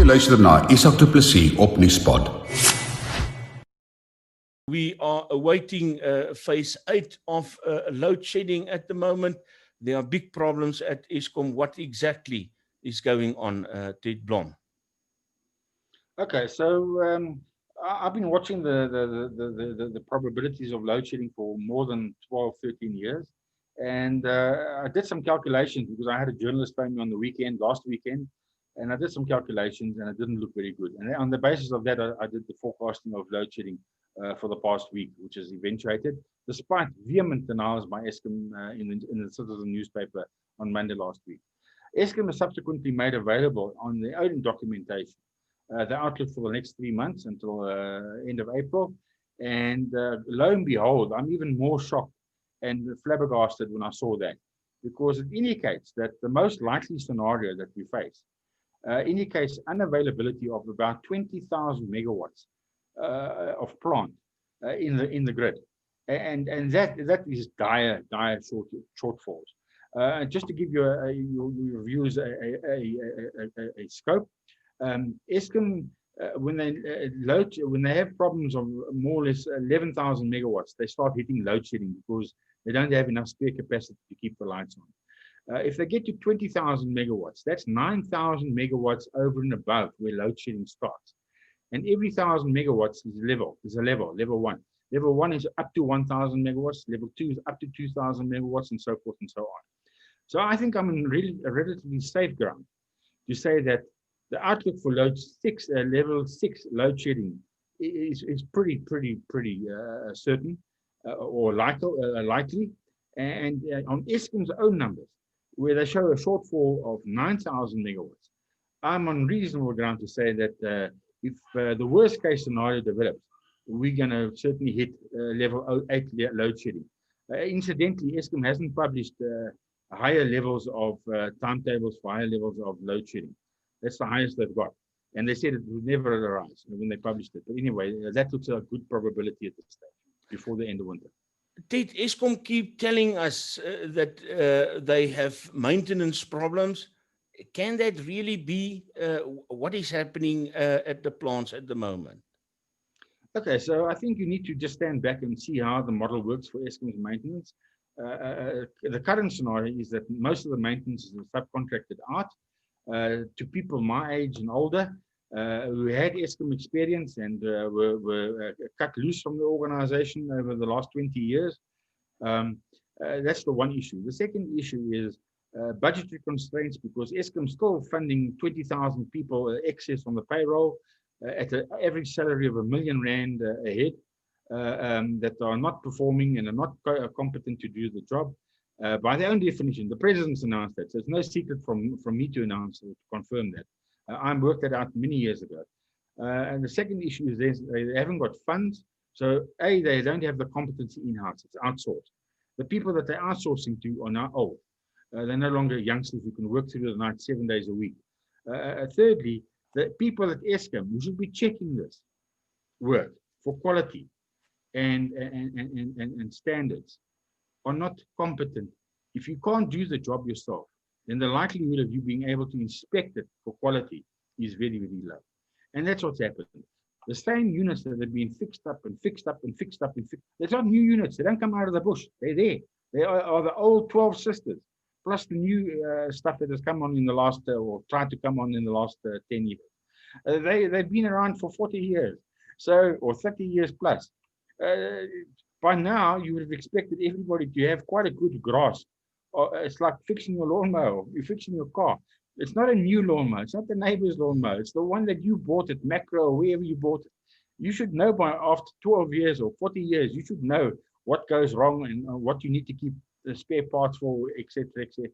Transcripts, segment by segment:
luister na Isak Du Plessis op Nuuspot. We are awaiting phase 8 of load shedding at the moment. There are big problems at Eskom. What exactly is going on, Ted Blom? Okay, so I've been watching the probabilities of load shedding for more than 12, 13 years. And I did some calculations because I had a journalist phone me on the last weekend, and I did some calculations and it didn't look very good. And on the basis of that, I did the forecasting of load shedding for the past week, which has eventuated, despite vehement denials by Eskom in the Citizen newspaper on Monday last week. Eskom has subsequently made available on their own documentation the outlook for the next 3 months until end of April. And lo and behold, I'm even more shocked and flabbergasted when I saw that, because it indicates that the most likely scenario that we face indicates unavailability of about 20,000 megawatts of plant in the grid, and that is dire shortfalls. Just to give you your views a scope, Eskom when they have problems of more or less 11,000 megawatts, they start hitting load shedding because they don't have enough spare capacity to keep the lights on. If they get to 20,000 megawatts, that's 9,000 megawatts over and above where load shedding starts. And every 1,000 megawatts is a level one. Level 1 is up to 1,000 megawatts. Level 2 is up to 2,000 megawatts, and so forth and so on. So I think I'm in really a relatively safe ground to say that the outlook for level 6 load shedding is pretty certain or likely. And on Eskom's own numbers, where they show a shortfall of 9,000 megawatts, I'm on reasonable ground to say that if the worst case scenario develops, we're going to certainly hit level 8 load shedding. Incidentally, Eskom hasn't published higher levels of timetables for higher levels of load shedding. That's the highest they've got. And they said it would never arise when they published it. But anyway, that looks a good probability at this stage, before the end of winter. Ted, Eskom keep telling us that they have maintenance problems. Can that really be what is happening at the plants at the moment? Okay, so I think you need to just stand back and see how the model works for Eskom's maintenance. The current scenario is that most of the maintenance is subcontracted out to people my age and older who had Eskom experience and were cut loose from the organization over the last 20 years. That's the one issue. The second issue is budgetary constraints, because Eskom's still funding 20,000 people excess on the payroll at an average salary of R1 million a head that are not performing and are not competent to do the job. By their own definition, the president's announced that, so it's no secret from me to announce or to confirm that. I worked that out many years ago. And the second issue is they haven't got funds, so they don't have the competency in-house, it's outsourced. The people that they're outsourcing to are now old. They're no longer youngsters who can work through the night 7 days a week. Thirdly, the people at Eskom who should be checking this work for quality and standards are not competent. If you can't do the job yourself, then the likelihood of you being able to inspect it for quality is very, very low. And that's what's happened. The same units that have been fixed up, they're not new units. They don't come out of the bush. They're there. They are the old 12 sisters, plus the new stuff that has come on in the last, or tried to come on in the last 10 years. They've been around for 40 years, or 30 years plus. By now, you would have expected everybody to have quite a good grasp. It's like fixing your lawnmower. You're fixing your car. It's not a new lawnmower. It's not the neighbor's lawnmower. It's the one that you bought at Macro or wherever you bought it. You should know by after 12 years or 40 years, you should know what goes wrong and what you need to keep the spare parts for, etc., etc.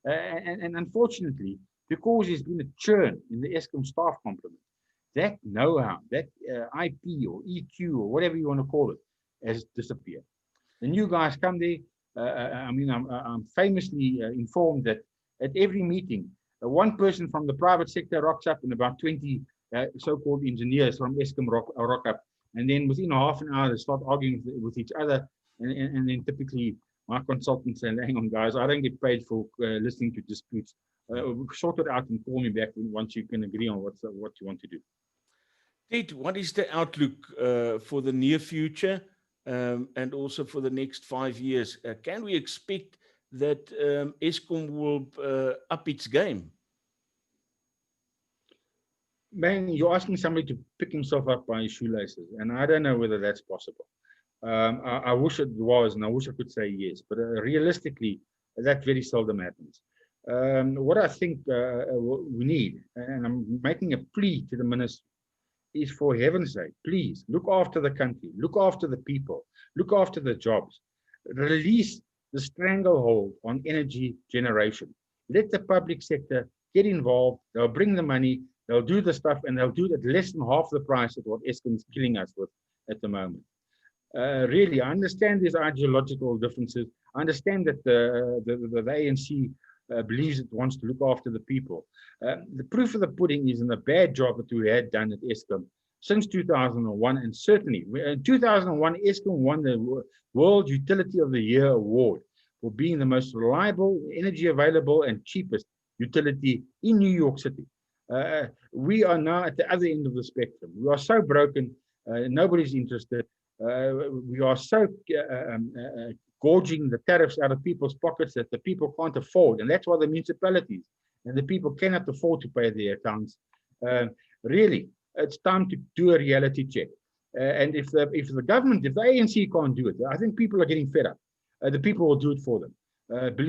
And unfortunately, because there's been a churn in the Eskom staff complement, that know-how, that IP or EQ or whatever you want to call it, has disappeared. The new guys come there. I'm famously informed that at every meeting, one person from the private sector rocks up and about 20 so-called engineers from Eskom rock up. And then within half an hour, they start arguing with each other. And then typically my consultants say, hang on, guys, I don't get paid for listening to disputes. sort it out and call me back once you can agree on what you want to do. Ted, what is the outlook for the near future and also for the next 5 years? Can we expect that Eskom will up its game? Man, you're asking somebody to pick himself up by his shoelaces, and I don't know whether that's possible. I wish it was, and I wish I could say yes, but realistically, that very seldom happens. What I think we need, and I'm making a plea to the minister, is for heaven's sake, please look after the country, look after the people, look after the jobs, release the stranglehold on energy generation. Let the public sector get involved. They'll bring the money, they'll do the stuff, and they'll do it at less than half the price at what Eskom's killing us with at the moment. Really, I understand these ideological differences. I understand that the ANC believes it wants to look after the people. The proof of the pudding is in the bad job that we had done at Eskom since 2001, and certainly in 2001, Eskom won the World Utility of the Year award for being the most reliable, energy available, and cheapest utility in New York City. We are now at the other end of the spectrum. We are so broken, nobody's interested. We are so gorging the tariffs out of people's pockets that the people can't afford, and that's why the municipalities and the people cannot afford to pay their accounts. Really, it's time to do a reality check. And if the government, if the ANC can't do it, I think people are getting fed up. The people will do it for them. Believe